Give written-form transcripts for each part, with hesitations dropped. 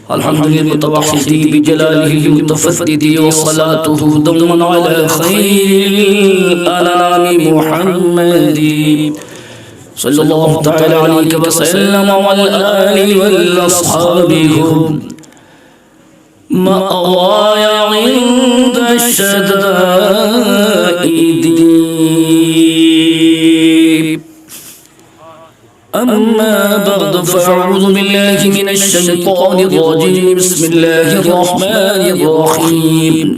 अल्हम्दुलिल्लाहि बिजलालिहि मुतफद्दिदी व सलातुहु दमन अला खैरिल अनामी मुहम्मदी सल्लल्लाहु तआला अलैहि व सल्लम वल आलि वल अस्हाबिहि मअवाया इंद शदाइदी अम्मा बअद फ़अऊज़ु बिल्लाहि मिनश शैतानिर रजीम बिस्मिल्लाहिर रहमानिर रहीम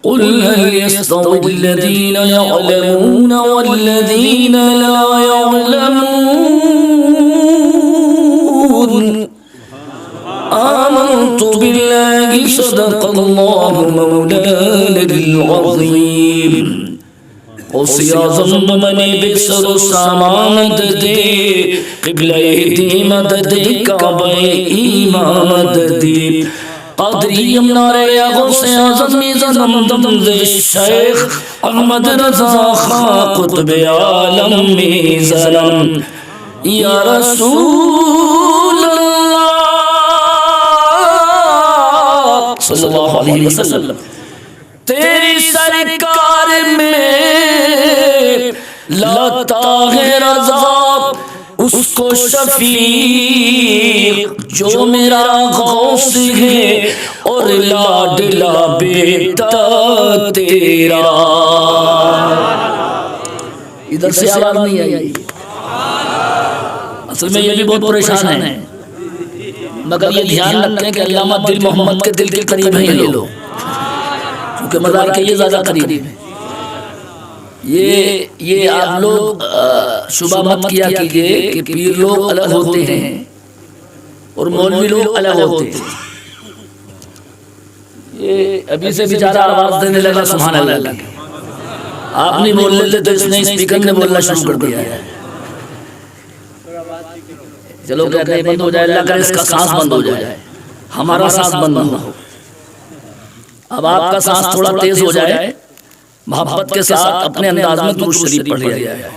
क़ुल हल यस्तवील्लज़ीना यअलमूना वल्लज़ीना ला यअलमून आमन्तु बिल्लाहि सदक़ल्लाहु मौलानल अज़ीम गौसे आज़म मने बिसर सामामद दे क़िबले दी मदद काबे इमामद दे क़ादरियम नारे गौसे आज़म ज़नम दम दे शेख अहमद रज़ा खां क़ुत्ब आलम में ज़नम या रसूल अल्लाह सल्लल्लाहु अलैहि वसल्लम तेरी सरकार में लाता है रज़ा उसको शफीक जो मेरा गौस है और लाडला बेटा तेरा। इधर से आवाज नहीं आई। असल में ये भी बहुत परेशान है, मगर ये ध्यान रखें कि अल्लामा दिल मोहम्मद के दिल के करीब हैं ये लोग, क्योंकि मज़ार के ये ज़्यादा करीब है। ये आप लोग शुबा मत किया कीजिए कि पीर लोग अलग होते हैं और मौलवी लोग अलग होते हैं। ये अभी से बेचारा आवाज़ देने लगा सुभान अल्लाह, आप नहीं बोल लेते तो इसने स्पीकर ने बोलना शुरू कर दिया है। चलो क्या कहीं बंद हो जाए, अल्लाह करे इसका सांस बंद हो जाए, हमारा सांस बंद ना हो। अब आपका सांस थोड़ा तेज हो जाए, मोहब्बत के साथ अपने अंदाज में दुरूद शरीफ पढ़ लिया जाए।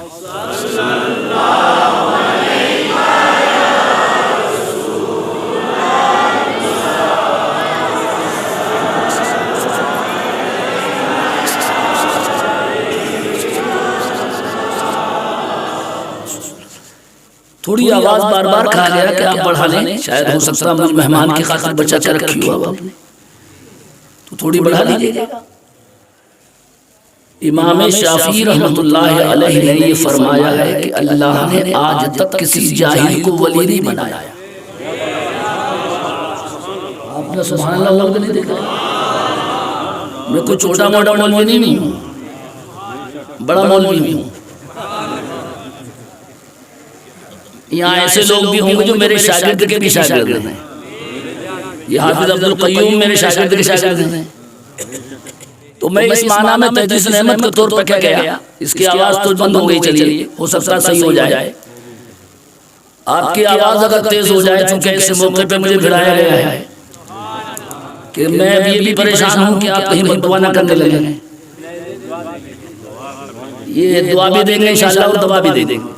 थोड़ी आवाज बार बार कहा गया कि आप बढ़ा लें, शायद हो सकता है मेहमान की खातिर बचा के रखी हो आपने, तो थोड़ी बढ़ा लीजिएगा। इमाम शाफी रहमतुल्लाह अलैहि ने ये फरमाया है कि अल्लाह ने आज तक किसी जाहिल को वली नहीं बनाया। आपने सुभान अल्लाह नहीं देखा? मैं कोई छोटा मोटा मौलवी नहीं हूँ, बड़ा मौलवी हूँ। यहाँ ऐसे लोग भी होंगे जो मेरे शागिर्द के भी शागिर्द हैं। ये हाफिज अब्दुल क़य्यूम मेरे शागिर्द के शागिर्द हैं। तो मैं इस माना में तहदीस नेमत के तौर पर क्या गया, इसकी आवाज़ तो बंद हो गई, चलिए हो सकता है सही हो जाए। आपकी आवाज़ अगर तेज हो जाए, चूंकि ऐसे मौके पे मुझे भिड़ाया गया है कि मैं ये भी परेशान हूँ कि आप कहीं बददुआ ना करने लगे। ये दुआ भी देंगे इंशाअल्लाह और दवा भी दे देंगे।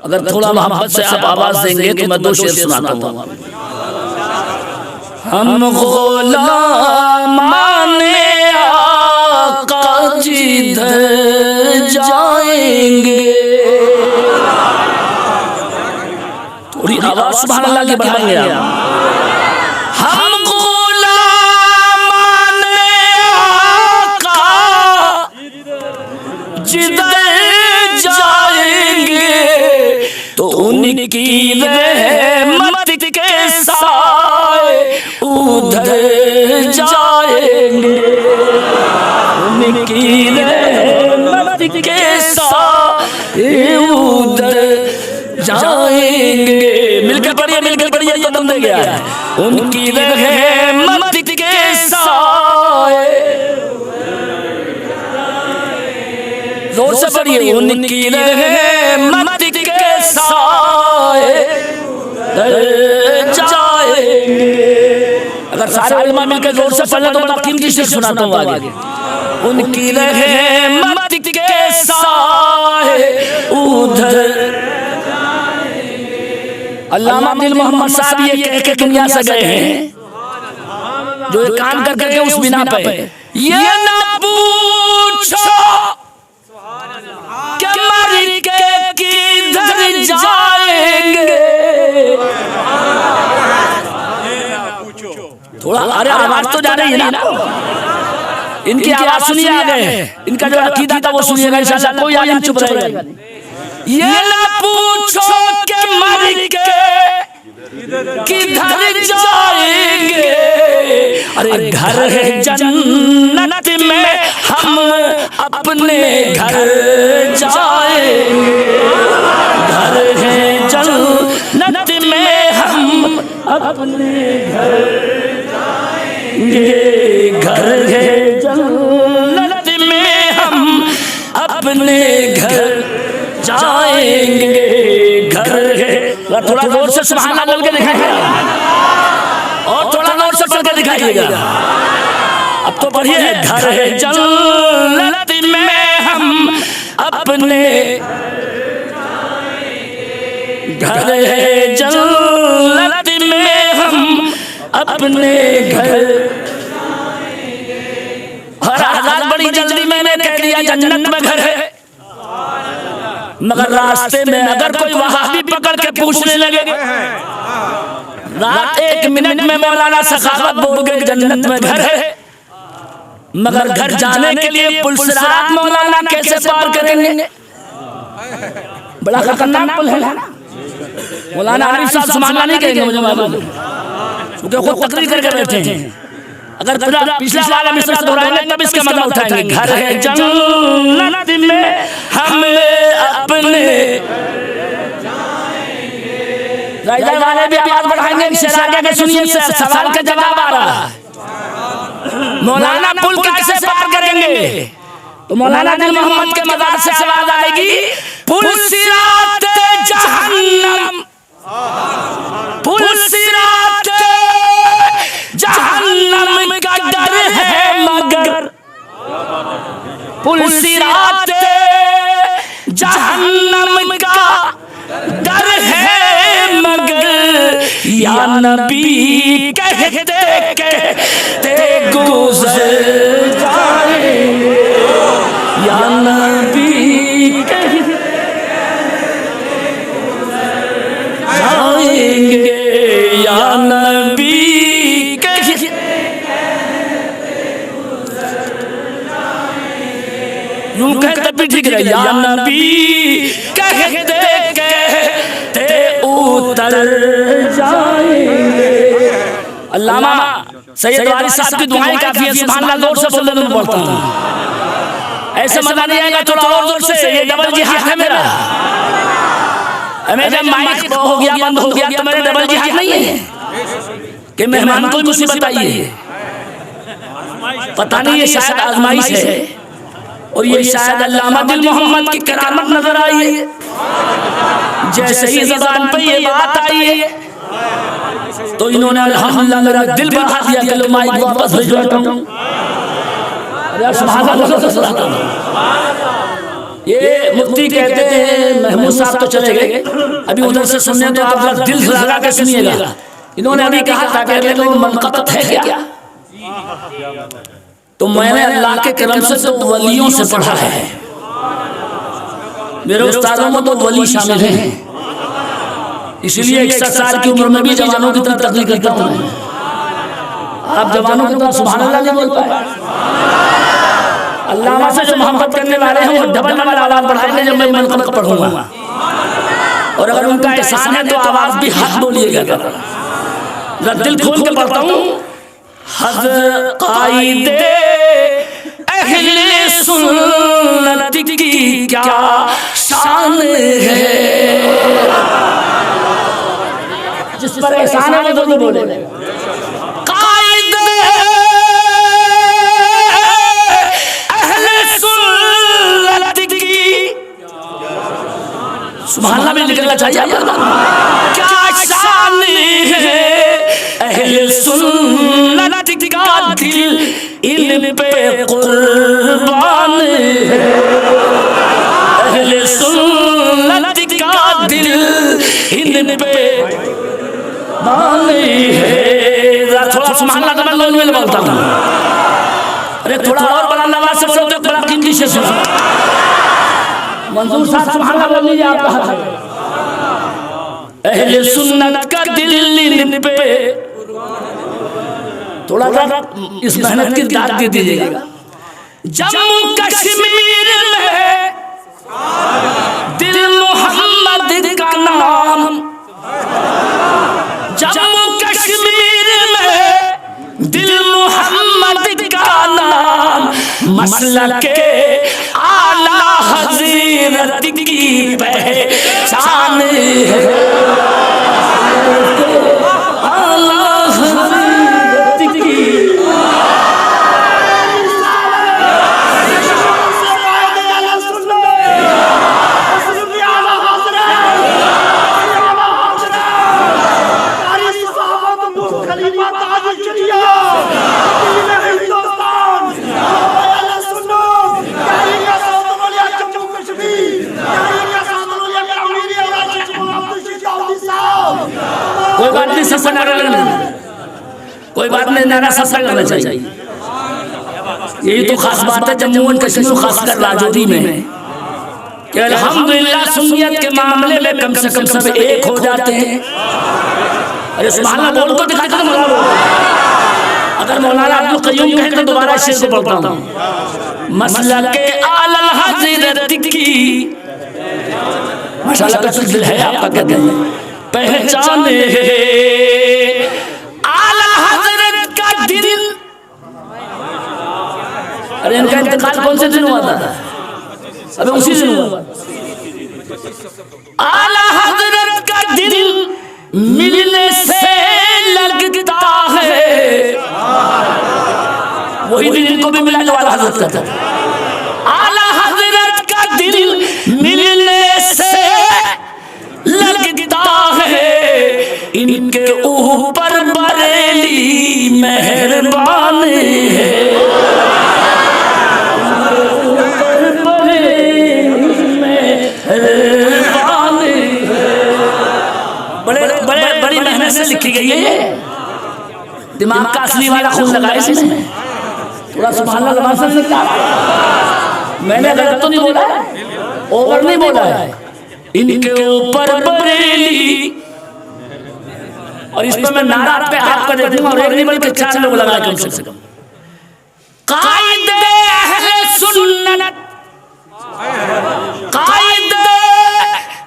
अगर थोड़ा मोहब्बत से आप आवाज़ देंगे तो मैं दो शेर सुनाता हूँ। हम गुलामाने आका जिधर जाएंगे, थोड़ी आवाज़ सुभान अल्लाह की बढ़ाएंगे आप। हम गुलामाने आका जिधर जाएंगे तो उनकी रहमत के साए उधर जाएंगे, उनकी रहमत के साए उधर जाएंगे। मिलकर पढ़िए तो दम दे गया है। उनकी रहमत के साए, जोर से पढ़िए, उनकी रहमत के साए जाएंगे। अगर सारे उलमा मिलकर जोर से पढ़ लें तो बड़ा कीमती शेर सुनाता हूँ आगे। उनकी रहमत के साए उधर अल्लामा दिल मोहम्मद साहब ये कह के दुनिया से गए हैं, जो एक काम कर करके उस बिना पे, ये ना पूछो कि मर के किधर जाएंगे। थोड़ा अरे आवाज तो जा रही है ना, इनकी आवाज सुनिए आगे, इनका जो अकीदा था वो सुनिएगा इंशाअल्लाह, कोई आलिम चुप रहेगा। ये ना पूछो कि मर के किधर जाएंगे, अरे घर है जन्नत में हम अपने घर जाएंगे, घर है जन्नत में हम अपने घर जाएंगे, घर है जन्नत में हम अपने घर जाएंगे, घर है। थोड़ा जोर से सुभान अल्लाह बोल के दिखाइएगा, और थोड़ा जोर से पढ़ के दिखाइएगा। अब तो बढ़िया है, घर है जन्नत में हम अपने, घर है जन्नत में हम अपने घर। हर आजाद बड़ी जल्दी मैंने कह दिया जन्नत में घर है, मगर रास्ते में अगर कोई वहाबी पकड़ के पूछने लगे, रात 1 मिनट में मौलाना सखावत बोल गए जन्नत में घर है, मगर घर जाने के लिए पुलसिरात मौलाना कैसे पार करेंगे? बड़ा खतरनाक पुल है ना। मौलाना आरिफ साहब सुभान अल्लाह नहीं कहेंगे, मुझे मालूम, क्योंकि खुद तकरीर करके बैठे हैं। अगर पिछला वाला मिसरा दोहराएंगे तब इसका मजा उठाएंगे। घर है जन्नत में हम अपने, राइडर वाले भी आवाज बढ़ाएंगे, शेर आगे के सुनिए, सवाल का जवाब आ रहा है। मौलाना पुल कैसे पार करेंगे? तो मौलाना दिल मोहम्मद के मज़ार से आवाज आएगी, पुल सिरात जहन्नम, पुल सिरात जहन्नम का डर है मगर, पुल सिरात जहन्नम का डर है मगर, या नबी कहते कहते गुज़र जाएंगे, या नबी कहते जाएंगे, या नबी कहते यूं कहते भी ठीक है, या नबी कहते कहते उतर जाएंगे। अल्लामा सैयद वारिस साहब की दुआएं काफी है, सुभान अल्लाह जोर से बोलने में पड़ता हूँ, ऐसे मजा नहीं आएगा, थोड़ा और जोर से, ये डबल जिहाद है मेरा। हमें जब माइक हो गया बंद हो गया तो मेरे डबल जिहाद नहीं है कि मेहमान को मुसीबत आई है, पता नहीं, ये शायद आजमाइश है, और ये शायद अल्लामा दिल मोहम्मद की करामत नजर आई है। जैसे ही ज़बान पे ये बात आई है तो इन्होंने अल्हम्दुलिल्लाह मेरा दिल बढ़ा दिया कि लो माइक वापस भिजवाता हूँ। ये मुफ्ती कहते हैं, महमूद साहब तो चले गए, अभी उधर से सुनने तो आप दिल लगा के सुनिएगा। इन्होंने अभी कहा था कि मनक़त है क्या, तो मैंने अल्लाह के करम से तो वलियों से पढ़ा है, मेरे उस्तादों में तो वली शामिल हैं, इसलिए 61 साल की उम्र में भी जवानों की तरह तकलीफ करता हूँ। आप जवानों की तरह सुभान अल्लाह नहीं बोल पाए। अल्लामा से जो मोहब्बत करने वाले हैं वो डबल डबल आवाज बढ़ाएंगे जब मैं मनक़त पढ़ूंगा, और अगर उनका एहसान है तो आवाज भी हक बोलिएगा। दिल खोल के पढ़ता हूँ, हज़ क़ाइदे अहले सुन्नत की क्या शान है, जिस पर एहसान है वो तो बोले। क़ाइदे अहले सुन्नत की, सुभान अल्लाह में निकलना चाहिए, क्या शान है, अहले सुन्नत का दिल इन पे कुर्बान है, अहले सुन्नत का दिल इन पे बानी है। थोड़ा सुभान अल्लाह का मैं बोलता हूँ। अरे थोड़ा और बड़ा आवाज से बोलो तो बड़ा कीमती से सुनो। मंजूर साहब सुभान अल्लाह बोल लीजिए आप कहा था। अहले सुन्नत का दिल इन पे थोड़ा सा इस मेहनत की दाद दे दीजिएगा। जम्मू कश्मीर में दिल मोहम्मद का नाम, जम्मू कश्मीर में दिल मोहम्मद का नाम, मसलके आला हज़रत की पहचान है। आला हज़रत की कोई बात नहीं, सब नारा लगना, कोई बात नहीं, नारा सब लगना चाहिए। यही तो खास बात है जम्मू एंड कश्मीर, खासकर राजौरी में कि अल्हम्दुलिल्लाह सुन्नियत के मामले में कम से कम सब एक हो जाते हैं। अरे सुभान अल्लाह बोल को दिखा दो मौलाना। अगर मौलाना अब्दुल कय्यूम कहे तो दोबारा शेर को पढ़ता हूँ। मसलके आला हज़रत की, माशाअल्लाह का दिल है आपका, कहते हैं पहचाने आला हज़रत का दिल। अरे इनका इंतकाल कौन से दिन हुआ था? अबे उसी दिन हुआ। आला हज़रत का दिल मिलने से लगता है, वही दिन इनको भी मिला जो आला हज़रत का था। आला हज़रत का दिल मिलने से लगता है, इनके ऊपर बरेली मेहरबान है। बड़ी मेहनत से लिखी गई है। दिमाग का असली वाला खून लगा इसमें। थोड़ा सुभान अल्लाह जबान से निकला। मैंने गलत तो नहीं बोला है, ओवर नहीं बोला है। इनके ऊपर बरेली, और इस पर मैं नारा पे हाथ कर देता हूँ और एक नहीं बल्कि 4 लोग लगाए कम से कम। कायदे अहले सुन्नत, कायदे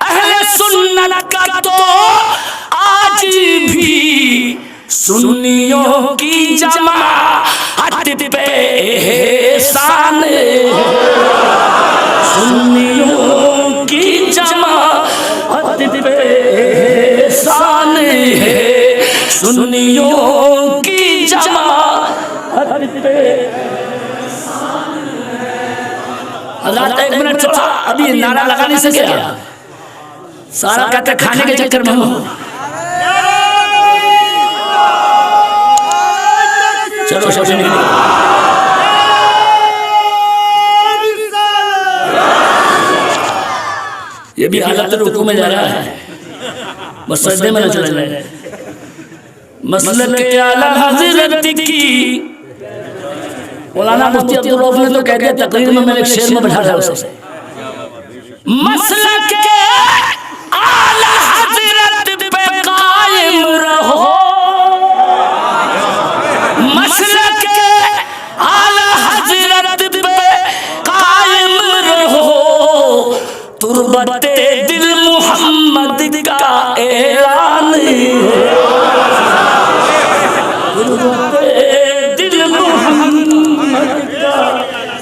अहले सुन्नत का तो आज भी सुन्नियों की जमाअत पे एहसान है। सुन्नियों की जमाअत पे एहसान है। सुन्नियों की जमाअत पे। अल्लाह 1 मिनट छोड़ा, अभी नारा लगा नहीं सके। सारा कहते खाने के चक्कर में हो। चलो चलो ये भी हालत रुकू में जा रहा है, बस सजदे में न चला जाए। मसलके आला हज़रत की, मौलाना मुफ्ती अब्दुल रऊफ ने तो कह दिया तकरीर में, मैंने शेर में बैठा था उसे। मसलके आला हज़रत पे कायम रहो, मसलके आला हज़रत पे कायम रहो। तुरबते दिल मोहम्मद का ऐलान है। तुरबते दिल मोहम्मद का।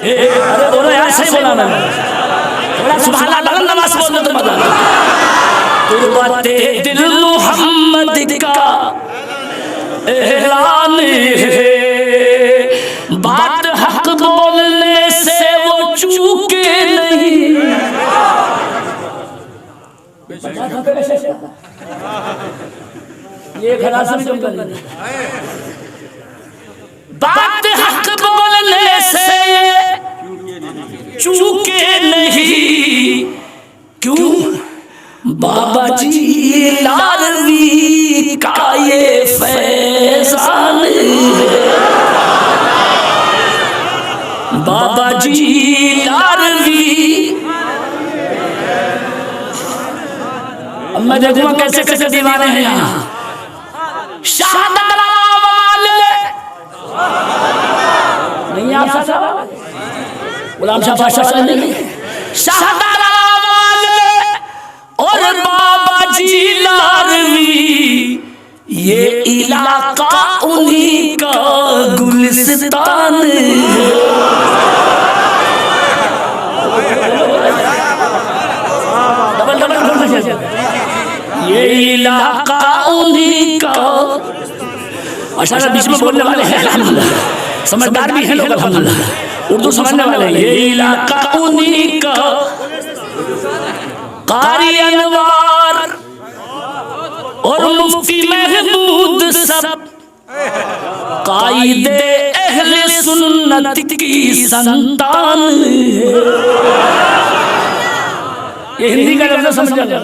अरे बोलो यार, सही बोला मैंने। थोड़ा सुभान अल्लाह नमाज बोल दो तुम। तुरबते दिल मोहम्मद का ऐलान है। बात हक बोलने से वो चूके नहीं। ये खलासा भी कर लेंगे। बात हक बोलने से चूके नहीं, क्यों बाबा जी लारवी का ये फैजान है, बाबा जी लारवी। अब मैं देखूंगा कैसे कैसे दीवाने हैं यहाँ। शाहदारा वाले नहीं, आप गुलाम शाह बादशाह वाले नहीं, शाहदारा वाले और बाबा जी लारवी, ये इलाका उन्हीं का गुलिस्तान है। डबल डबल ये इलाका उन्हीं का। माशाअल्लाह बीच में बोलने वाले हैं अल्हम्दुलिल्लाह, समझदार भी हैं लोग अल्हम्दुलिल्लाह, उर्दू समझने वाले। ये इलाका उन्हीं का, कारी अनवार और मुफ्ती महमूद सब कायदे अहले सुन्नत की संतान है। ये हिंदी का लफ्ज़ समझ जाओ,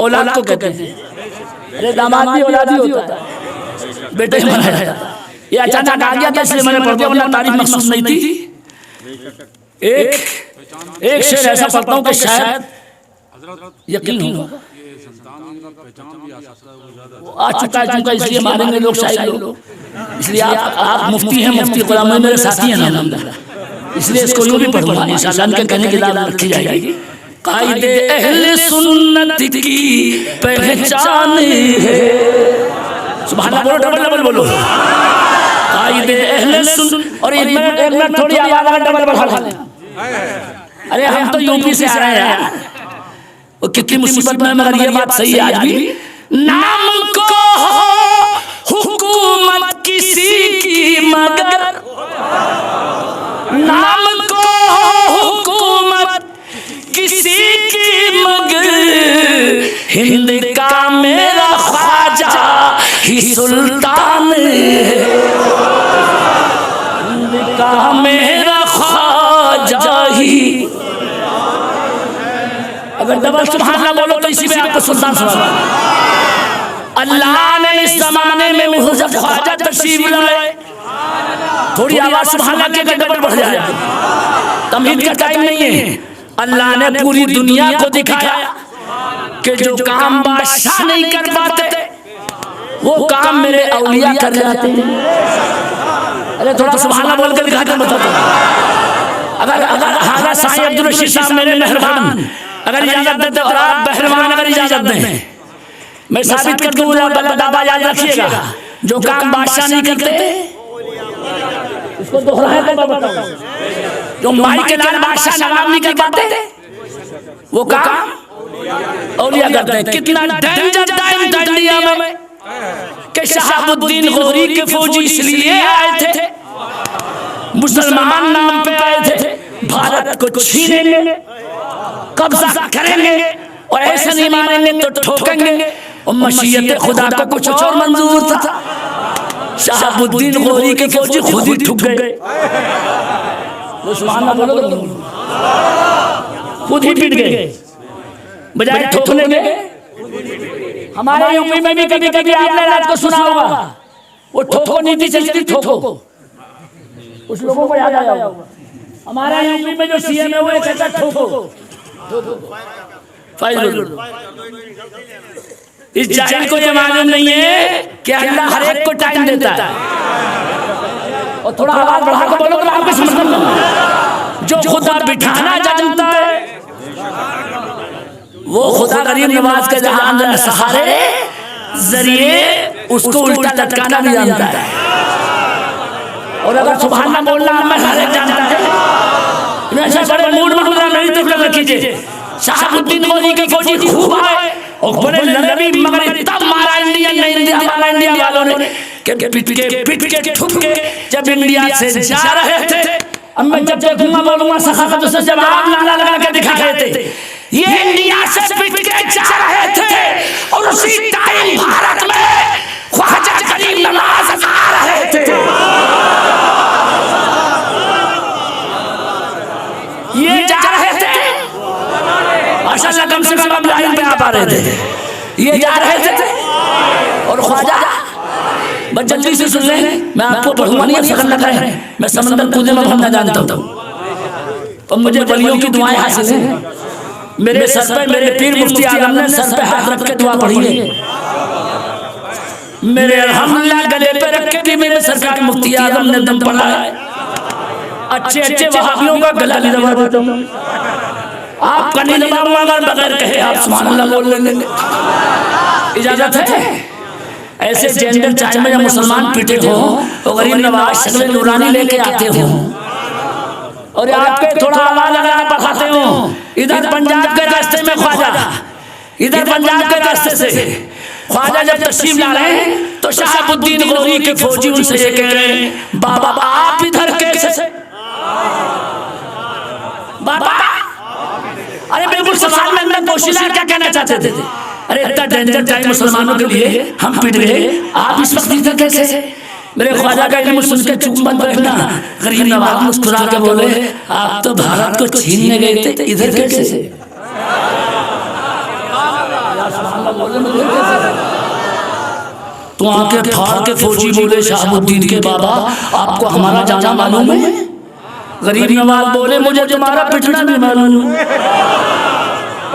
औलाद को कहते हैं। अरे दामाद भी औलाद ही होता है, बेटे ही बनाया जाता है। ये अचानक आ गया था इसलिए मैंने पढ़ दिया, वरना तारीफ मखसूस नहीं थी। एक शेर ऐसा पढ़ता हूँ कि शायद यकीन होगा। आ चुका है चुका, इसलिए मारेंगे लोग शायद लोग, इसलिए आप मुफ्ती हैं, मुफ्ती गुलाम मेरे साथी हैं अल्हम्दुलिल्लाह, इसलिए इसको यूं भी पढ़ूंगा इंशाअल्लाह। इनके कहने की दाद रखी जाएगी। कायदे अहले सुन्नत की पहचान है, सुभान अल्लाह बोलो, डबल डबल बोलो। कायदे अहले सुन्नत। और एक मिनट थोड़ी आवाज अगर डबल बढ़ा लें। अरे हम तो यूपी से आ रहे हैं यार, वो कितनी मुसीबत में, मगर ये बात सही है आज भी। नाम को हुकूमत किसी की मगर, नाम को हुकूमत किसी की मगर, हिंद का मेरा ख्वाजा ही सुल्तान है, हिंद का मेरा ख्वाजा ही। अगर डबल सुभान अल्लाह बोलो तो इसी में आपको सुल्तान सुना। अल्लाह ने इस जमाने में ख्वाजा तशरीफ लाए, थोड़ी आवाज सुभान अल्लाह के डबल बढ़ जाए, तमहीद का टाइम नहीं है। अल्लाह ने पूरी दुनिया को दिखाया कि जो काम बादशाह नहीं कर पाते वो काम मेरे औलिया कर जाते हैं। अरे थोड़ा सुभान अल्लाह बोल कर दिखा कर बताओ। अगर हाजा साईं अब्दुल रशीद साहब मेरे मेहरबान अगर इजाजत देते, और आप पहलवान अगर इजाजत दें, मैं साबित कर दूंगा। दादा याद रखिएगा, जो काम बादशाह नहीं करते इसको दोहराए तो बताओ, जो माई के लाल बादशाह नवाब नहीं कर पाते वो काम औलिया करते हैं। कितना डेंजर टाइम था इंडिया में कि शहाबुद्दीन गौरी के फौजी इसलिए आए थे, मुसलमान नाम पे आए थे, भारत को छीनेंगे, कब्जा करेंगे, और ऐसे नहीं मानेंगे तो ठोकेंगे। और मशीयत खुदा को कुछ और मंजूर था। शहाबुद्दीन गौरी के फौजी खुद ही ठुक गए, खुद ही पिट गए, बजाय ठोकने के। हमारे यूपी में भी कभी कभी आपने रात को सुना होगा, वो ठोको नीति चलती, ठोको, कुछ लोगों को याद आया होगा। हमारा यूपी में जो सीएम है वो कहता ठोको। इस जाहिल को ये मालूम नहीं है कि अल्लाह हर एक को टाइम देता है। और थोड़ा आवाज बढ़ा कर बोलो, आपको समझ में जो खुदा बिठाना जानता है वो खुदा गरीब नवाज के जहान सहारे जरिए उसको उल्टा लटकाना भी जानता है। और अगर सुभान अल्लाह बोलना मैं हर एक जानता है, बड़े मूड में नहीं तो कीजिए। शहाबुद्दीन गौरी के फौजी खूब आए और बड़े लड़बी, मगर तब मारा इंडिया वालों ने कि पिट के ठुक के जब इंडिया से जा रहे थे। अब मैं जब देखूंगा बोलूंगा सखावत से जवाब नारा लगा के दिखा रहे थे। ये इंडिया से पिट के जा रहे थे और उसी टाइम भारत में ख्वाजा गरीब नवाज आ रहे थे। ये जा रहे थे माशाअल्लाह, कम से कम अब लाइन पे पा रहे थे, ये जा रहे थे और ख्वाजा बस जल्दी से सुन लें, मैं आपको पढ़ूंगा नहीं, फिक्र न करें, मैं समंदर कूदे में भरना जानता हूँ और मुझे वलियों की दुआएं हासिल हैं। मेरे सर पे मेरे पीर मुफ्ती आलम ने सर पे हाथ रख के दुआ पढ़ी है, मेरे अल्हम्दुलिल्लाह गले पे रख के भी मेरे सरकार मुफ्ती आलम ने दम पढ़ा है। अच्छे अच्छे वहाबियों का गला नहीं दबा देता हूँ, आपका नहीं दबाऊंगा अगर बगैर कहे आप सुभान अल्लाह बोल लेंगे, इजाजत है। ऐसे जेंडर चाय में जब मुसलमान पीटे हो तो गरीब नवाज शक्ल नूरानी लेके आते हो और आपके थोड़ा आवाज लगाना पढ़ाते हो। इधर पंजाब के रास्ते में ख्वाजा, इधर पंजाब के रास्ते से ख्वाजा जब तशरीफ ला रहे हैं तो शहाबुद्दीन गौरी के फौजी उनसे ये कह रहे हैं, बाबा आप इधर कैसे? बाबा अरे बिल्कुल सवाल में अंदर पोशीला क्या कहना चाहते थे? अरे इतना डेंजर टाइम मुसलमानों के लिए हम पिट गए, आप इस वक्त इधर कैसे? मेरे ख्वाजा का इल्म सुन के चुप मत बैठना। गरीब नवाज मुस्कुरा के बोले, आप तो भारत को छीनने गए थे, इधर कैसे? तो आंखें फाड़ के फौजी बोले शहाबुद्दीन के बाबा आपको हमारा जाना मालूम है? गरीब नवाज बोले मुझे तुम्हारा पिटना भी मालूम है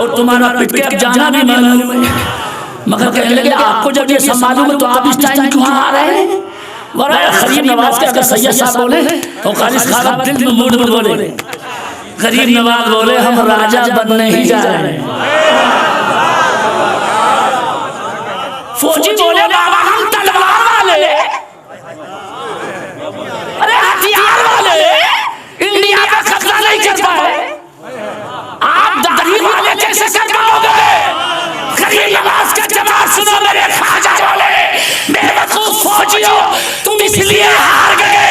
और तुम्हारा पिट के अब जाना भी मालूम है, मगर कहने लगे आपको जब ये सब मालूम है तो आप इस टाइम क्यों आ रहे हैं? गरीब नवाज के अगर सैयद साहब बोले तो खालिद खान दिल में मूड में बोले, गरीब नवाज बोले हम राजा बनने ही जा रहे हैं। फौजी बोले बाबा हम तलवार वाले, अरे हथियार वाले, इंडिया का खतरा नहीं कर पाए, आप दाढ़ी वाले कैसे कर पाओगे? गरीब नवाज का जवाब सुनो मेरे ख्वाजा वाले, बेवकूफ फौजियों, तुम इसलिए हार गए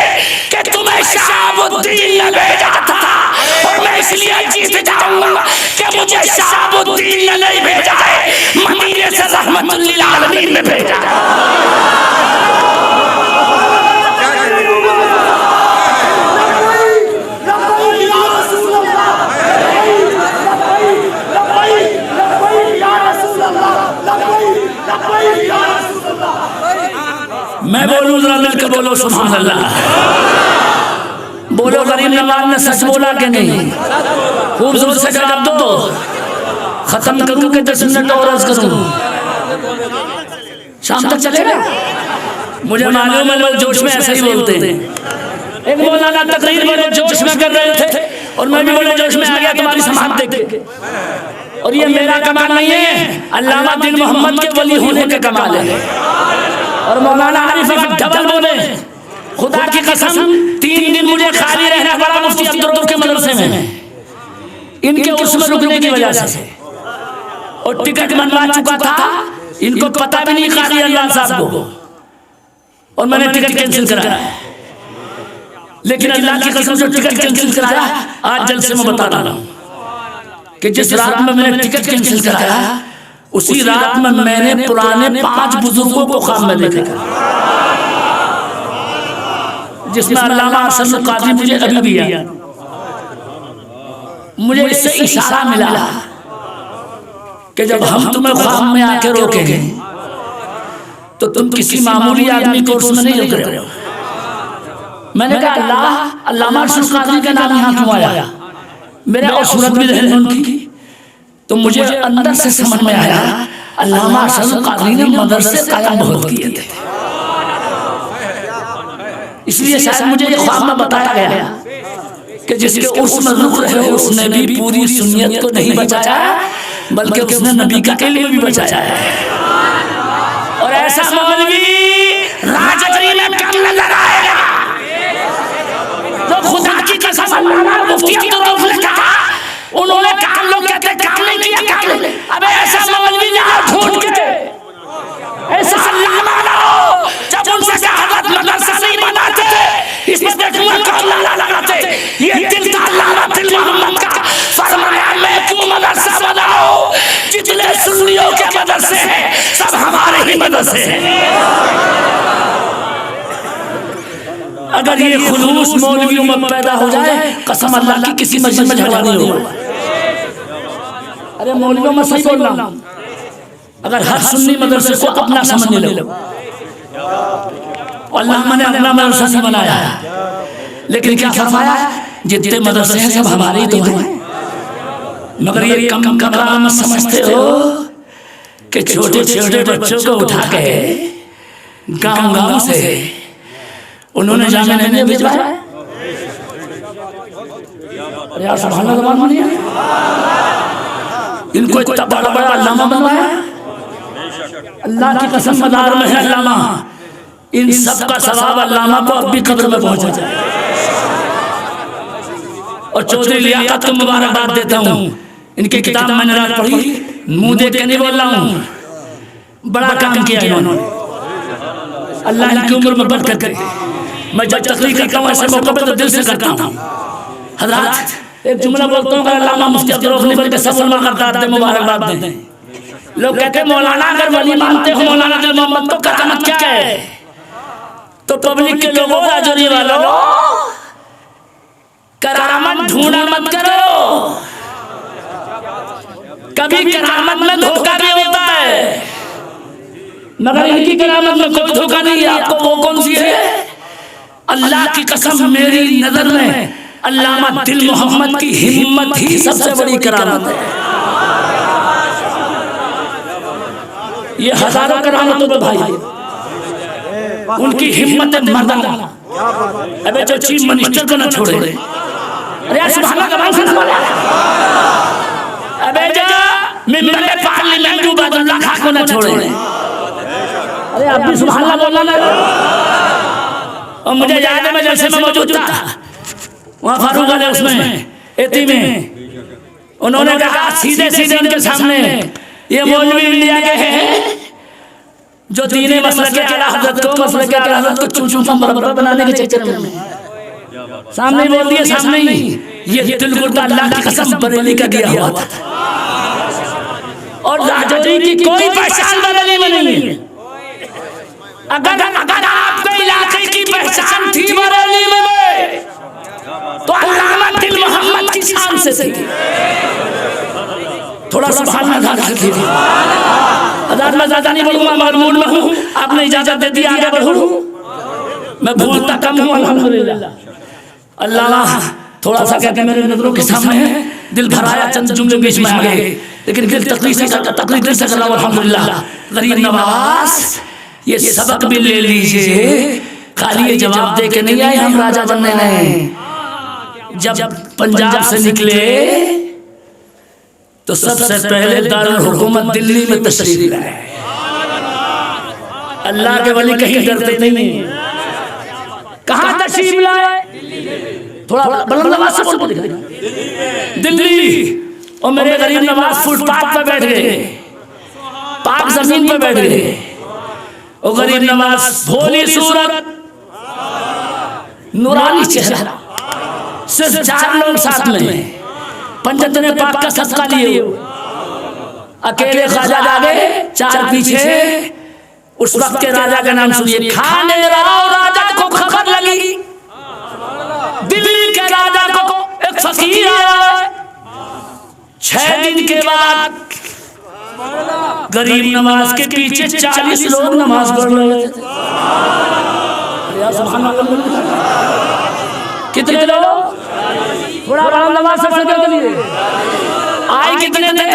कि तुम्हें शहाबुद्दीन ने भेजा था और मैं इसलिए जीत जाऊंगा कि मुझे शहाबुद्दीन ने नहीं भेजा है, मदीने से रहमतुल लिल आलमीन ने भेजा। मैं बोलूं जरा मिलकर बोलो सुभान अल्लाह, बोलो गरीब नवाज ने सच बोला कि नहीं? खूबसूरत से जवाब दो, खत्म करूं कि 10 मिनट और अर्ज करूं? शाम तक चलेगा? मुझे मालूम है लोग जोश में ऐसे ही बोलते हैं। एक मौलाना तकरीर बड़े जोश में कर रहे थे और मैं भी बड़े जोश में आ गया तुम्हारी समाअत देख के, और ये मेरा कमाल नहीं है, अल्लामा दिन मोहम्मद के वली होने के कमाल है। और मौलाना आरिफ डबल बोले, खुदा की कसम 3 दिन मुझे खाली रहना पड़ा मुफ्ती अब्दुल रऊफ के मदरसे में, इनके उसमें रुकने की वजह से, और टिकट बनवा चुका था, इनको पता भी नहीं खाली अल्लाह साहब को, और मैंने टिकट कैंसिल कराया। लेकिन अल्लाह की कसम से टिकट कैंसिल कराया, आज जलसे में बता रहा हूं कि जिस रात में मैंने टिकट कैंसिल कराया उसी रात में मैंने पुराने 5 बुजुर्गों को ख्वाब में देखा, जिसमें अल्लामा अरशद काजी मुझे अभी भी याद, मुझे इससे इशारा मिला कि जब हम तुम्हें ख्वाब में आके रोकेंगे तो तुम किसी मामूली आदमी को उसमें नहीं रोक रहे हो। मैंने कहा अल्लाह, अल्लामा अरशद काजी का नाम यहाँ क्यों आया? मेरे और सूरत भी रहे उनकी, तो मुझे अंदर से समझ में आया अल्लामा अरशद काजी ने मदरसे कायम बहुत किए थे, इसलिए शायद मुझे ये ख्वाब में बताया गया कि जिसके उसमें रुक रहे हो उसने भी पूरी सुन्नियत को नहीं बचाया बल्कि उसने नबी का इल्म भी बचाया है। और ऐसा मौलवी राजगीर में कम नजर आएगा तो खुदा की कसम अल्लामा मुफ्ती अब्दुल रऊफ ने कहा, उन्होंने काम लोग कहते काम नहीं किया, काम नहीं। अबे ऐसा मौलवी यहाँ ढूंढ के ऐसा अल्लामा लाओ, जब उनसे हजरत मदरसा नहीं बनाते इस पर देखूंगा कौन लाला लगाते, ये दिल का अल्लामा दिल मोहम्मद का फरमाया मैं क्यों मदरसा बनाओ, जितने सुन्नियों के मदरसे हैं सब हमारे ही मदरसे हैं। अगर ये खुलूस मौलवियों में पैदा हो जाए कसम अल्लाह की किसी मस्जिद में झगड़ा नहीं होगा। अरे मौलवियों में सही बोल रहा हूं, अगर हर सुन्नी मदरसे को अपना समझने लगे, अल्लाह ने अपना मदरसा नहीं बनाया, लेकिन क्या फरमाया, जितने मदरसे हैं सब हमारे ही तो हैं, मगर ये कम कम समझते हो कि छोटे छोटे बच्चों को उठा के गांव से उन्होंने जामे नहीं भिजवाया। यार सुभान अल्लाह, इनको इतना बड़ा बड़ा अल्लामा बनवाया, अल्लाह की कसम मदार में है अल्लामा, इन सब का सवाब अल्लामा को अब भी कब्र में पहुंचा जाए। और चौधरी लियाकत को मुबारकबाद देता हूँ, इनकी किताब मैंने रात पढ़ी, मुंह देख के नहीं बोल रहा हूँ, बड़ा काम किया इन्होंने, अल्लाह इनकी उम्र में बरकत करे। मैं जब तकलीफ करता हूँ ऐसे मौके पर तो दिल से करता हूँ। हज़रात एक जुमला बोलता हूँ, अल्लामा मुफ्ती अब्दुल रऊफ नहीं बल्कि सब उलमा करता है, मुबारकबाद देते हैं। लोग कहते हैं मौलाना अगर वली मानते हो मौलाना दिल मोहम्मद तो करामत क्या है, तो पब्लिक के लोगों राजौरी वालों करामत ढूंढा मत करो, कभी करामत में धोखा भी होता है, मगर इनकी करामत में कोई धोखा नहीं है। आपको वो कौन सी है? अल्लाह की कसम मेरी नजर में अल्लामा दिल मोहम्मद की हिम्मत ही सबसे बड़ी करामत है। ये हजारों करामतों पे भाई, उनकी हिम्मत है मर्दाना। अबे जो चीफ मिनिस्टर को ना छोड़े, अरे सुभान अल्लाह, अबे जो मेंबर पार्लियामेंट उबैदुल्लाह खान को ना छोड़े, अरे आप भी सुभान अल्लाह बोलना ना। और मुझे याद है मैं जैसे में मौजूद था वहाँ फारूक वाले उसमें एती में, उन्होंने कहा सीधे सीधे उनके सामने ये मौलवी इंडिया के हैं जो दीने मसले के आला हज़रत को मसले के आला हज़रत को चूं चूं बराबर बनाने के चक्कर में सामने बोल दिए, सामने ही ये दिल गुर्दा अल्लाह की कसम बरेली का दिया हुआ था, और राजौरी की कोई पहचान बरेली में नहीं है। अगर आपको इलाके की पहचान थी बरेली में तो अल्लामा दिल मोहम्मद की शान से थी। थोड़ा सुभान अल्लाह कीजिए। अदाद में ज़्यादा नहीं बोलूँगा, मजमून में हूँ, आपने इजाज़त दे दी आगे बढ़ूँ, मैं भूलता कम हूँ अल्हम्दुलिल्लाह। अल्लाह थोड़ा सा कहते मेरे नजरों के सामने दिल भराया, चंद जुमले बीच में आ गए, लेकिन दिल तकलीफ से कर रहा हूँ अल्हम्दुलिल्लाह। गरीब नवाज ये सबक भी ले लीजिए, खाली ये जवाब दे के नहीं आए हम राजा बनने नहीं। जब पंजाब से निकले तो सबसे पहले दारुल हुकूमत दिल्ली में तशरीफ लाए। अल्लाह के वली कहीं डरते नहीं, कहाँ तशरीफ लाए? थोड़ा बुलंद आवाज से बोल, दिल्ली। और मेरे गरीब नवाज फुटपाथ पे बैठ गए, पाक जमीन पे बैठ गए। और गरीब नवाज भोली सूरत, नूरानी चेहरा, सिर्फ 4 लोग साथ में, पंजत ने पाक का सदका लिए, अकेले ख्वाजा आगे 4 पीछे। उस वक्त के राजा का नाम सुनिए, खाने राजा को खबर लगी, दिल्ली के राजा को एक फकीर आया। 6 दिन के बाद गरीब नवाज के पीछे 40 लोग नमाज पढ़ रहे थे। कितने लोग? थोड़ा नमाज से पढ़ने के लिए आए कितने थे?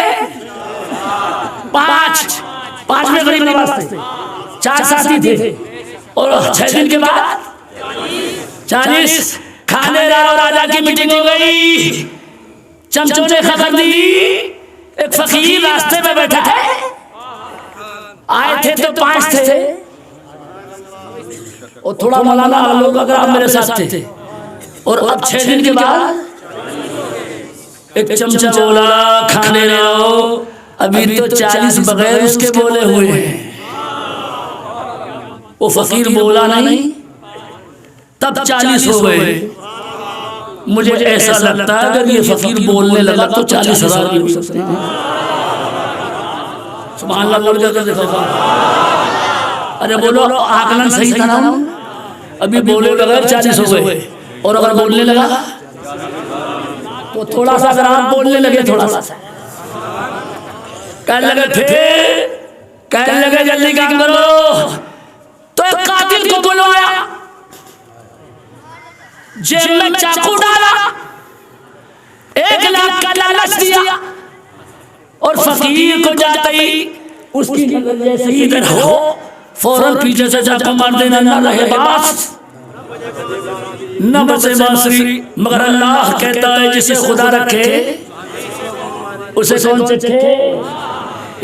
5 में गरीब नवाज थे, 4 साथी थे। और 6 दिन के बाद 40। खाने राजा की मीटिंग हो गई, चमचों ने खबर दी, एक फकीर रास्ते में बैठा है। आए थे तो 5 थे, और थोड़ा मौलाना लोग अगर आप मेरे साथ थे। और अब 6 दिन के बाद एक चमचा बोला खाने रहो, अभी तो 40 बगैर उसके बोले हुए हैं। वो फकीर बोला नहीं, तब 40 हो गए। मुझे ऐसा लगता है अगर ये फकीर बोलने लगा तो 40,000 भी हो सकते हैं। सुभान अल्लाह बोल के देखो। अरे बोलो आकलन सही था ना? अभी बोले बगैर 40 हो गए, और अगर बोलने लगा तो थोड़ा सा, अगर आप बोलने लगे थोड़ा सा कहने लगे फिर कहने लगे जल्दी काम करो। तो एक कातिल को बुलवाया, जेब में चाकू डाला, 1 लाख का लालच दिया और फकीर को जाते ही उसकी नजर जैसे ही इधर हो फौरन पीछे से चाकू मार देना। ना रहे बास न बचे बांसुरी, मगर अल्लाह कहता है जिसे खुदा रखे उसे कौन चखे।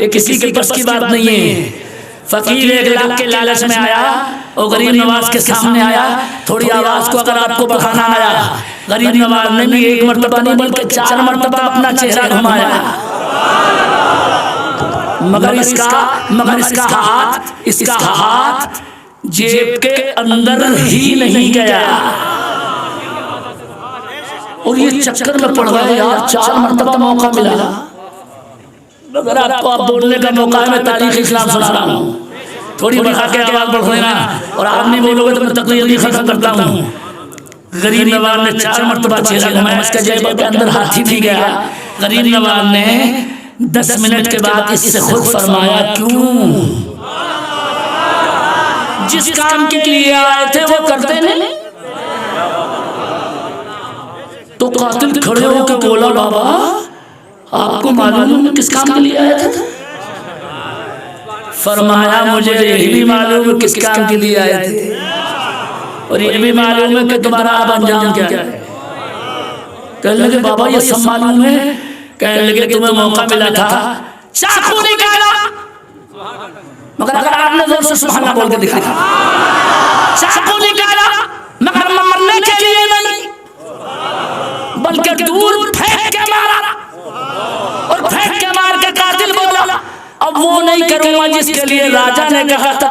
ये किसी के बस की बात नहीं है। फकीर 1 लाख के लालच में आया और गरीब नवाज के सामने आया। थोड़ी आवाज को अगर आपको बढ़ाना आया, गरीब नवाज ने भी 1 मरतबा नहीं बल्कि 4 मरतबा अपना चेहरा घुमाया, मगर इसका हाथ जेब के अंदर ही नहीं गया और ये चक्कर में पड़ गए यार। 4 मरतबा मौका मिला। अगर आपको आप बोलने का मौका है, मैं तारीख इस्लाम सुना रहा हूँ, थोड़ी बढ़ा के आवाज बढ़ लेना और आप नहीं बोलोगे तो मैं तकरीर नहीं खत्म करता हूँ। गरीब नवाज ने 4 मरतबा चेहरा घुमाया, इसका जेब के अंदर हाथ ही नहीं गया। गरीब नवाज ने 10 मिनट के बाद इससे खुद फरमाया, क्यों? जिस काम के लिए आए थे वो करते नहीं। तो कातिल खड़े होकर बोला, बाबा आपको मालूम है किस काम के लिए आए थे? फरमाया, मुझे यही भी मालूम है किस काम के लिए आए थे और ये भी मालूम है कि तुम्हारा अब अंजाम क्या है। कहने लगे बाबा ये सब मालूम है। कहने लगे तुम्हें मौका मिला था, चाकू निकाला, मगर अगर आपने जोर से सुभान अल्लाह बोल के दिखाया, चाकू निकाला मगर मरने के लिए नहीं बल्कि दूर फेंक के मारा और फेंक के मार के कातिल बोला, अब वो नहीं करूंगा जिसके लिए राजा ने कहा था,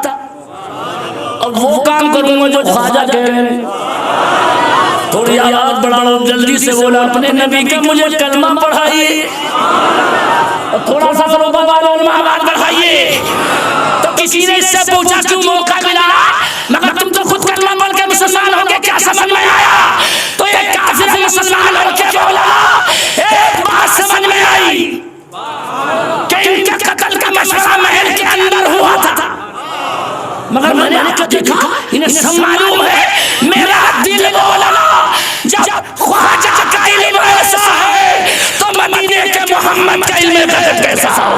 अब वो काम करूंगा जो ख्वाजा कह रहे हैं। थोड़ी आवाज बढ़ाओ, जल्दी से बोला, अपने नबी का मुझे कलमा पढ़ाइए और थोड़ा सा आवाज बढ़ाइए। तो किसी ने इससे पूछा क्यों मौका मिला, मगर तुम तो खुद कलमा पढ़ के मुसलमान हो गए, क्या समझ में आया? तो ये काफिर मुसलमान हो के बोला, एक बात समझ में आई कि इनके कत्ल का मशवरा महल के अंदर हुआ था, मगर मैंने आकर देखा इन्हें सब मालूम है। मेरा दिल बोला जब ख्वाजा का इल्म ऐसा है तो मदीने के मोहम्मद का इल्म कैसा हो।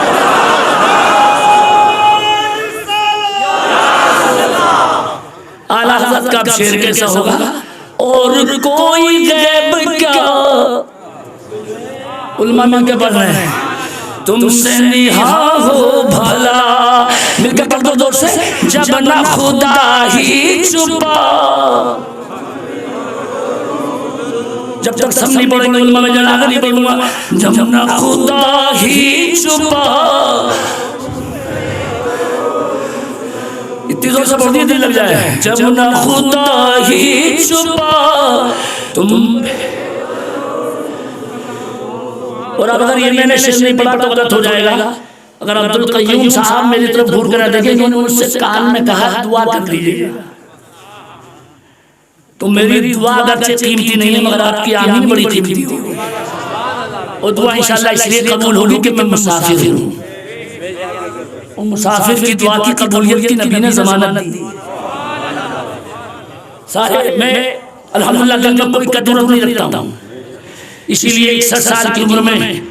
आला हज़रत का शेर कैसा होगा, और कोई गैब क्या उलमा में क्या पढ़ रहे हैं, तुमसे निहा हो भला, मिलकर पढ़ दो जोर से, जब न खुदा ही छुपा। जब तक सब नहीं पढ़ेंगे उलमा में जना नहीं पढ़ूंगा, जब न खुदा ही छुपा। इतनी जोर से पढ़ दिए दिल लग जाए, जब न खुदा ही छुपा तुम। और अब अगर ये मैंने शेर नहीं पढ़ा तो गलत हो जाएगा। अगर अब्दुल कय्यूम साहब मेरी तरफ घूर कर देखेंगे, उन्होंने मुझसे कान में कहा दुआ कर दीजिएगा, तो मेरी दुआ अगरचे कीमती नहीं है मगर आपकी आमीन बड़ी कीमती होगी। और दुआ इंशाअल्लाह इसलिए कबूल होगी कि मैं मुसाफिर हूँ, और मुसाफिर की दुआ की कबूलियत की नबी ने ज़मानत दी। सारे मैं अल्हम्दुलिल्लाह गंगा कोई कदर नहीं रखता हूँ, इसीलिए 61 साल की उम्र में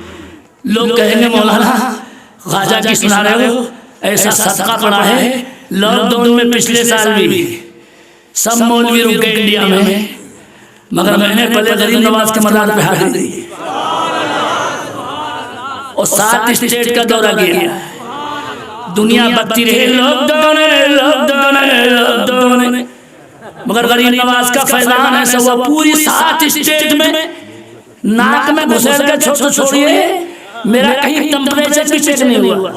लोग कहेंगे मौलाना ख्वाजा की सुना रहे हो, ऐसा सदका पड़ा है। लॉकडाउन में पिछले साल भी सब मौलवी रुक गए इंडिया में, मगर मैंने पहले गरीब नवाज के मज़ार पे हाजिरी दी और 7 स्टेट का दौरा किया। दुनिया बकती रहे लॉकडाउन लॉकडाउन लॉकडाउन, मगर गरीब नवाज का फैजान है सब पूरी 7 स्टेट में नाक में घुसेड़ के छोड़िए, मेरा कहीं टेम्परेचर भी चेक नहीं हुआ।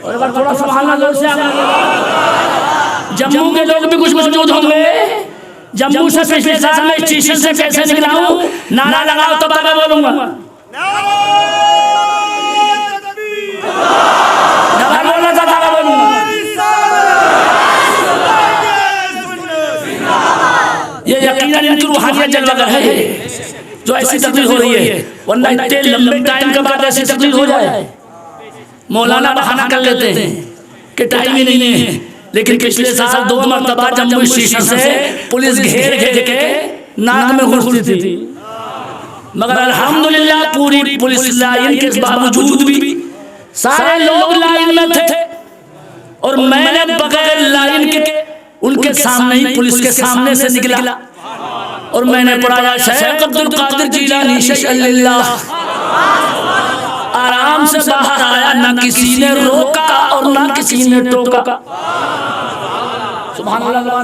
और अगर थोड़ा संभालना जोर से, जम्मू के लोग भी कुछ मौजूद होंगे, जम्मू से पिछले साल में स्टेशन से कैसे निकला हूँ, नारा लगाओ तो बाबा बोलूंगा, ये यकीनन इनकी रूहानियत जलवागर है जो ऐसी तकलीफ हो रही है, वरना इतने लंबे टाइम के बाद ऐसी तकलीफ हो जाए। मौलाना बहाना कर लेते हैं कि टाइम ही नहीं है, लेकिन पिछले साल 2 मरतबा जम्मू स्टेशन से पुलिस घेर घेर के नाक में घुसती थी, मगर अल्हम्दुलिल्लाह पूरी पुलिस लाइन के बावजूद भी सारे लोग लाइन में थे और मैंने बगैर लाइन के उनके सामने ही पुलिस के सामने से निकला और मैंने पढ़ाया शेख अब्दुल कादिर जिलानी शल्लल्लाह, आराम से बाहर आया, ना किसी ने रोका और ना किसी ने टोका। सुभान अल्लाह।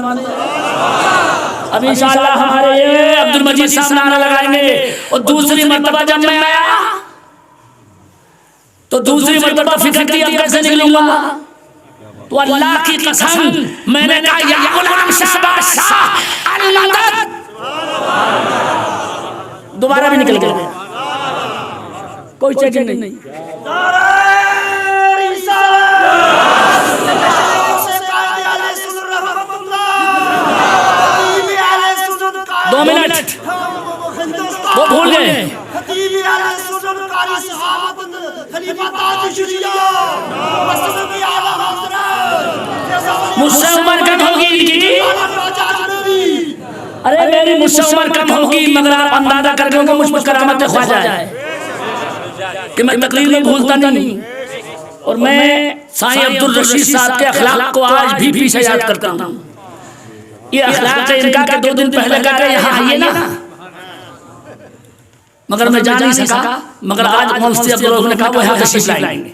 अब इंशाअल्लाह हमारे ये अब्दुल मजीद साहब नारा लगाएंगे और दूसरी मर्तबा जब मैं आया तो दूसरी मर्तबा फिक्र की अब कैसे निकलूंगा, तो अल्लाह की कसम मैंने कहा या गुलाम शाबाश शाह अल मदद, दोबारा भी निकल गए, कोई चेकिंग नहीं। दो मिनट वो भूल गए। मुझसे उम्र कम होगी इनकी, अरे मेरी मुझसे उम्र कम होगी, मगर आप अंदाजा कर रहे हो मुझ पर करामत ख्वाजा है कि मैं तकरीर में भूलता नहीं। और मैं साईं अब्दुल रशीद साहब के अखलाक को आज भी पीछे याद करता हूँ। ये अखलाक है इनका कि 2 दिन पहले कहा कि यहाँ आइए ना, मगर मैं जा नहीं सका, मगर आज मुफ्ती अब्दुल ने कहा वो यहाँ तशरीफ लाएंगे।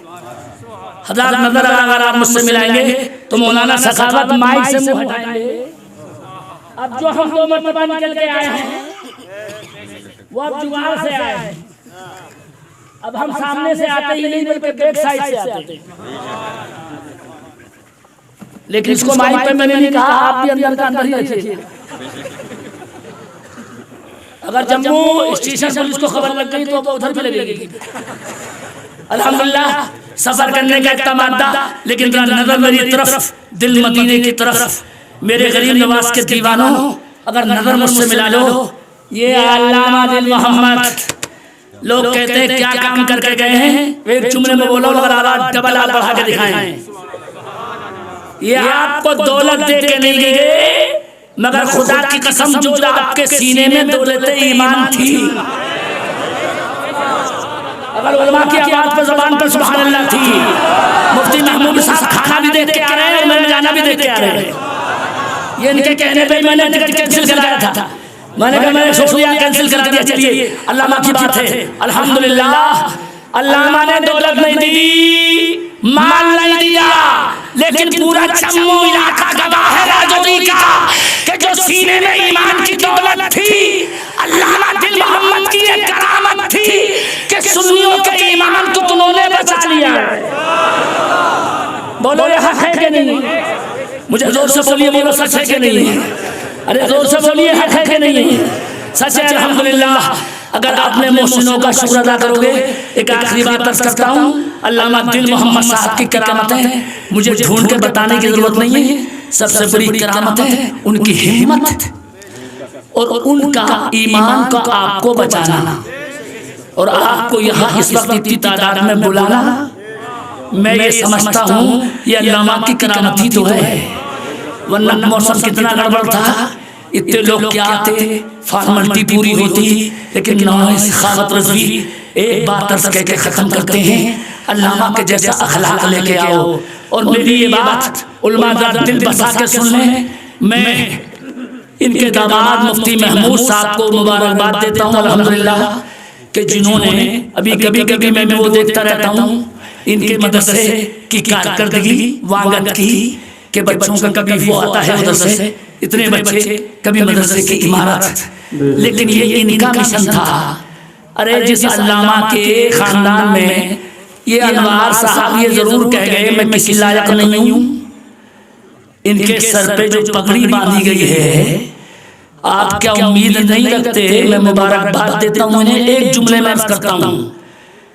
हज़रात नजर अगर आप मुझसे मिलाएंगे तो मौलाना सखावत माइक से मुंह हटाएंगे। अब जो हम 2 मरतबा निकल के आए हैं वो अब जुगाड़ से आए हैं, अब हम सामने से आते ही नहीं बल्कि बैक साइड से आते हैं। लेकिन इसको माइक पे मैंने नहीं कहा, आप भी अंदर का अंदर ही रखिए। अगर जम्मू स्टेशन पुलिस को खबर लग गई तो उधर भी लगेगी। अल्हम्दुलिल्लाह सफर करने का इतना मादा, लेकिन नजर मेरी तरफ, दिल मदीने की तरफ। मेरे गरीब नवाज के दीवानों, अगर नजर मुझसे मिला लो, ये अल्लामा दिल मोहम्मद लोग कहते हैं क्या काम करके गए हैं, एक जुमले में बोलो मगर आवाज डबल आप बढ़ा के दिखाएं। ये आपको दौलत दे के नहीं गए, मगर खुदा की कसम जो आपके सीने में दौलत ईमान थी। अगर उलमा की आवाज पर ज़बान पर सुभान अल्लाह थी, मुफ्ती महमूद साहब खाना भी देख के आ रहे हैं और मैंने जाना भी देख के आ रहे हैं। ये इनके कहने पे मैंने टिकट कैंसिल कराया था, मैंने कहा मैंने सोच लिया कैंसिल करा दिया। चलिए अल्लामा की बात है, अल्हम्दुलिल्लाह अल्लामा ने दौलत नहीं दी, माल नहीं दिया, लेकिन पूरा जम्मू इलाका गवाह है राजौरी का कि जो सीने में ईमान की दौलत थी, अल्लामा दिल मोहम्मद की एक करामत थी कि सुन्नियों के ईमान को उन्होंने बचा लिया। बोलो ये हक है कि नहीं? मुझे जोर से बोलिए, बोलो सच है कि नहीं? अरे जोर से बोलिए हक है कि नहीं? सच है अल्हम्दुलिल्लाह। अगर आपने मोहसिनों का शुक्र अदा करोगे, एक आखिरी बात अर्ज करता हूँ, अल्लामा दिल मोहम्मद साहब की करामत है, मुझे ढूंढ के बताने की जरूरत नहीं है। सबसे बड़ी करामत है उनकी हिम्मत और उनका ईमान का आपको बचाना और आपको यहाँ इस वक्त इतनी तादाद में बुलाना। मैं ये समझता हूँ ये अल्लामा की करामत ही तो है, वरना मौसम कितना गड़बड़ था, इतने लोग क्या आते, फॉर्मेलिटी पूरी होती, लेकिन नवाज़ खावत रज़वी एक बात अर्ज़ करके ख़त्म करते हैं, अल्लामा के जैसा अखलाक लेके आओ। और मेरी ये बात उलमा दिल बसा के सुन लें, मैं इनके दामाद मुफ्ती महमूद साहब को मुबारकबाद देता हूँ अल्हम्दुलिल्लाह कि जिन्होंने अभी कभी कभी मैं वो देखता रहता हूँ इनके मदरसे की कारकर्दगी वागत की कि बच्चों का कभी वो आता है उधर से इतने बच्चे, कभी मदरसे की इमारत, लेकिन ये इनका मिशन था। अरे जिस अल्लामा के खानदान में ये अनवार साहब ये जरूर कह गए मैं किसी लायक नहीं हूँ, इनके सर पे जो पगड़ी बांधी गई है, आप क्या उम्मीद नहीं रखते? मैं मुबारकबाद देता हूँ इन्हें, एक जुमले में अर्ज करता हूँ,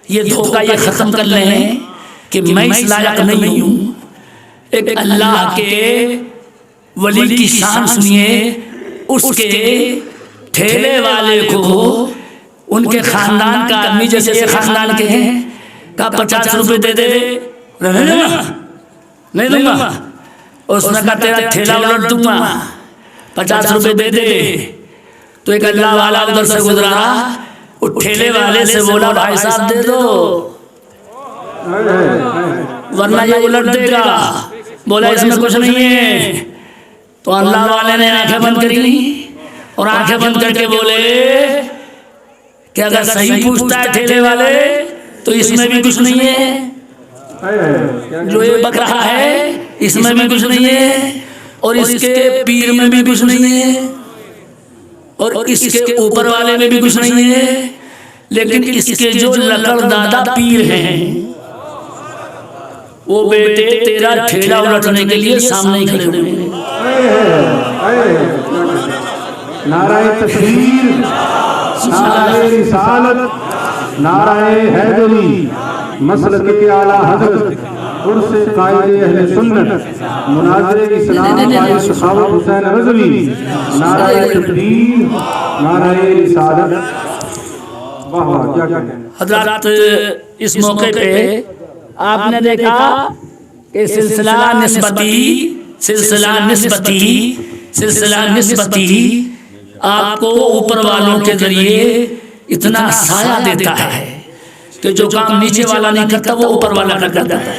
ये धोखा ये खत्म कर लें कि मैं इस लायक नहीं हूँ। एक अल्लाह के वली की शान सुनिए, उसके ठेले वाले को उनके खानदान का आदमी जैसे ये खानदान के हैं, कहा 50 रुपए दे दे, नहीं दूंगा, नहीं दूंगा। उसने कहा तेरा ठेला उलट दूंगा, 50 रुपए दे दे। तो एक अल्लाह वाला उधर से गुजरा, उस ठेले वाले से बोला भाई साहब दे दो वरना ये उलट देगा। बोला इसमें कुछ नहीं है। तो अल्लाह वाले ने आंखें बंद करी और आंखें बंद करके बोले कि अगर सही पूछता है ठेले वाले तो इसमें भी कुछ नहीं है, जो ये बक रहा है इसमें भी कुछ नहीं है, और इसके पीर में भी कुछ नहीं है, और इसके ऊपर वाले में भी कुछ नहीं है, लेकिन इसके जो लकड़ दादा पीर हैं वो बेटे तेरा ठेला उलटने के लिए सामने ही खड़े हुए हैं। नाराए तकबीर, नाराए रिसालत, नाराए हैदरी, मसलक के आला हज़रत, उर्स कायदे अहले सुन्नत, मुनाज़िर इस्लाम वाले सहाबा हुसैन रज़वी, नाराए तकबीर, नाराए रिसालत। वाह वाह, क्या कहते हैं हज़रत। इस मौके पे आपने देखा कि सिलसिला निस्बती आपको ऊपर वालों के जरिए इतना साया देता है कि जो काम नीचे वाला नहीं करता वो ऊपर वाला कर देता है।